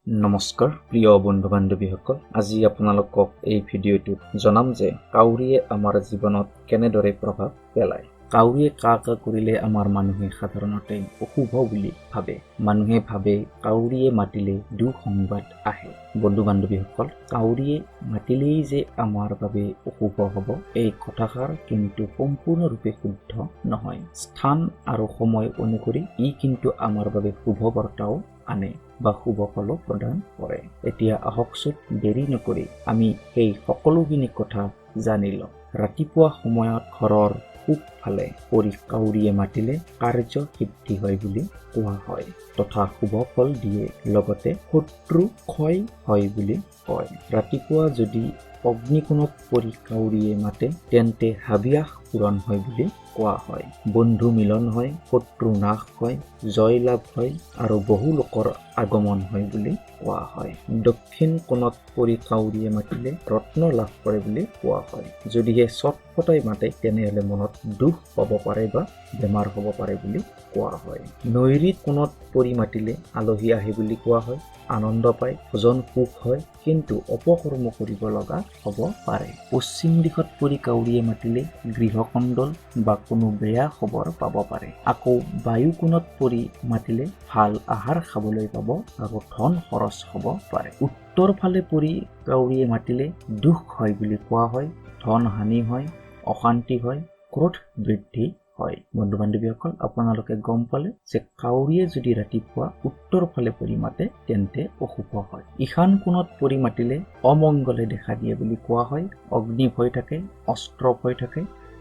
নমস্কাৰ প্ৰিয় বন্ধু বান্ধৱীসকল, আজি আপোনালোকক এই ভিডিঅ'টোত জনাম যে কাউৰীয়ে আমাৰ জীৱনত কেনেদৰে প্ৰভাৱ পেলায়। কাউৰীয়ে কা কা কৰিলে আমাৰ মানুহে সাধাৰণতে অশুভ বুলি ভাবে। মানুহে ভাবে কাউৰীয়ে মাতিলে দুঃসংবাদ আহে। বন্ধু বান্ধৱীসকল, কাউৰীয়ে মাতিলেই যে আমাৰ বাবে অশুভ হ'ব এই কথাষাৰ কিন্তু সম্পূৰ্ণৰূপে শুদ্ধ নহয়। স্থান আৰু সময় অনুসৰি ই কিন্তু আমাৰ বাবে শুভ বাৰ্তাও আনে বা শুভ ফল প্ৰদান কৰে। এতিয়া আহকচোন দেৰি নকৰি আমি সেই সকলোখিনি কথা জানি লওঁ। ৰাতিপুৱা সময়ত ঘৰৰ পূবফালে পৰি কাউৰীয়ে মাতিলে কাৰ্য সিদ্ধি হয় বুলি কোৱা হয় তথা শুভ ফল দিয়ে, লগতে শত্ৰু ক্ষয় হয় বুলি কয়। ৰাতিপুৱা যদি অগ্নিকোণত পৰি কাউৰীয়ে মাতে তেন্তে হাবিয়াস পূৰণ হয় বুলি কোৱা হয়। বন্ধু মিলন হয়, শত্ৰু নাশ হয়, জয় লাভ হয় আৰু বহু লোকৰ আগমন হয় বুলি কোৱা হয়। দক্ষিণ কোণত পৰি কাউৰীয়ে মাতিলে ৰত্ন লাভ কৰে বুলি কোৱা হয়। যদিহে চটফটাই মাতে তেনেহলে মনত দুখ পাব পাৰে বা বেমাৰ হ'ব পাৰে বুলি কোৱা হয়। নৈৰিত কোণত পৰি মাতিলে আলহী আহে বুলি কোৱা হয়। আনন্দ পায়, ভোজন সুখ হয়, কিন্তু অপকৰ্ম কৰিব লগা হ'ব পাৰে। পশ্চিম দিশত পৰি কাউৰীয়ে মাতিলে গৃহকণ্ডল বা কোনো বেয়া খবৰ পাব পাৰে। আকৌ বায়ু কোণত পৰি মাতিলে ভাল আহাৰ খাবলৈ পাব আৰু ধন খৰচ হ'ব পাৰে। উত্তৰ ফালে পৰি কাউৰীয়ে মাতিলে দুখ হয় বুলি কোৱা হয়, ধন হানি হয়, অশান্তি হয়, ক্ৰোধ বৃদ্ধি হয়। বন্ধু বান্ধৱীসকল, আপোনালোকে গম পালে যে কাউৰীয়ে যদি ৰাতিপুৱা উত্তৰ ফালে পৰি মাতে তেন্তে অশুভ হয়। ঈশান কোণত পৰি মাতিলে অমংগলে দেখা দিয়ে বুলি কোৱা হয়। অগ্নি ভয় থাকে, অস্ত্ৰ ভয় থাকে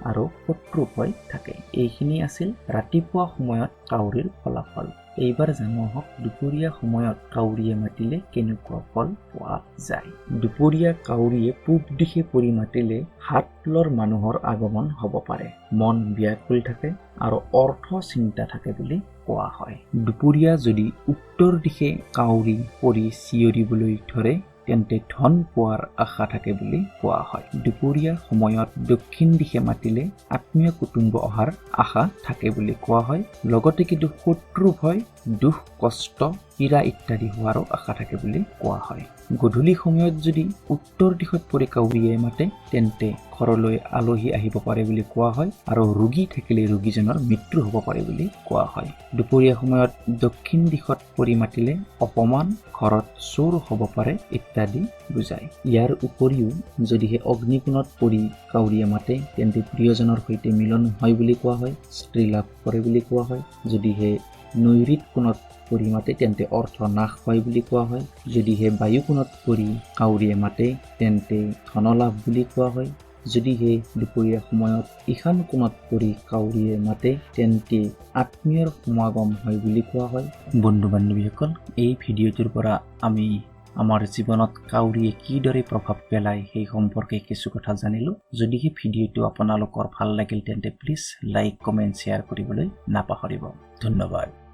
আৰু শত্ৰু ভয় থাকে। এইখিনি আছিল ৰাতিপুৱা সময়ত কাউৰীৰ ফলাফল। এইবাৰ জানো আহক দুপৰীয়া সময়ত কাউৰীয়ে মাতিলে কেনেকুৱা ফল পোৱা যায়। দুপৰীয়া কাউৰীয়ে পূব দিশে পৰি মাতিলে হাত তলৰ মানুহৰ আগমন হ'ব পাৰে। মন ব্যাকুল থাকে আৰু অৰ্থ চিন্তা থাকে বুলি কোৱা হয়। দুপৰীয়া যদি উত্তৰ দিশে কাউৰী পৰি চিঞৰিবলৈ ধৰে তেন্তে ধন পোৱাৰ আশা থাকে বুলি কোৱা হয়। দুপৰীয়া সময়ত দক্ষিণ দিশে মাতিলে আত্মীয় কুটুম্ব অহাৰ আশা থাকে বুলি কোৱা হয়। লগতে কিন্তু শত্ৰু ভয়, দুখ কষ্ট, পীড়া ইত্যাদি হোৱাৰো আশা থাকে বুলি কোৱা হয়। গধূলি সময়ত যদি উত্তৰ দিশত পৰি কাউৰীয়ে মাতে তেন্তে ঘৰলৈ আলহী আহিব পাৰে বুলি কোৱা হয় আৰু ৰোগী থাকিলে ৰোগীজনৰ মৃত্যু হ'ব পাৰে বুলি কোৱা হয়। দুপৰীয়া সময়ত দক্ষিণ দিশত পৰি মাতিলে অপমান, ঘৰত চোৰ হ'ব পাৰে ইত্যাদি বুজায়। ইয়াৰ উপৰিও যদিহে অগ্নিকোণত পৰি কাউৰীয়ে মাতে তেন্তে প্ৰিয়জনৰ সৈতে মিলন হয় বুলি কোৱা হয়, স্ত্ৰী লাভ কৰে বুলি কোৱা হয়। যদিহে নৈৰিত কোণত পৰি মাতে তেন্তে অৰ্থ নাশ হয় বুলি কোৱা হয়। যদিহে বায়ু কোণত পৰি কাউৰীয়ে মাতে তেন্তে ধনলাভ বুলি কোৱা হয়। যদিহে দুপৰীয়া সময়ত ঈশান কোণত পৰি কাউৰীয়ে মাতে তেন্তে আত্মীয়ৰ সমাগম হয় বুলি কোৱা হয়। বন্ধু বান্ধৱীসকল, এই ভিডিঅ'টোৰ পৰা আমি আমাৰ জীৱনত কাউৰীয়ে কিদৰে প্ৰভাৱ পেলায় সেই সম্পৰ্কে কিছু কথা জানিলো। যদিহে ভিডিঅ'টো আপোনালোকৰ ভাল লাগিল তেন্তে প্লিজ লাইক, কমেণ্ট, শ্বেয়াৰ কৰিবলৈ নাপাহৰিব। ধন্যবাদ।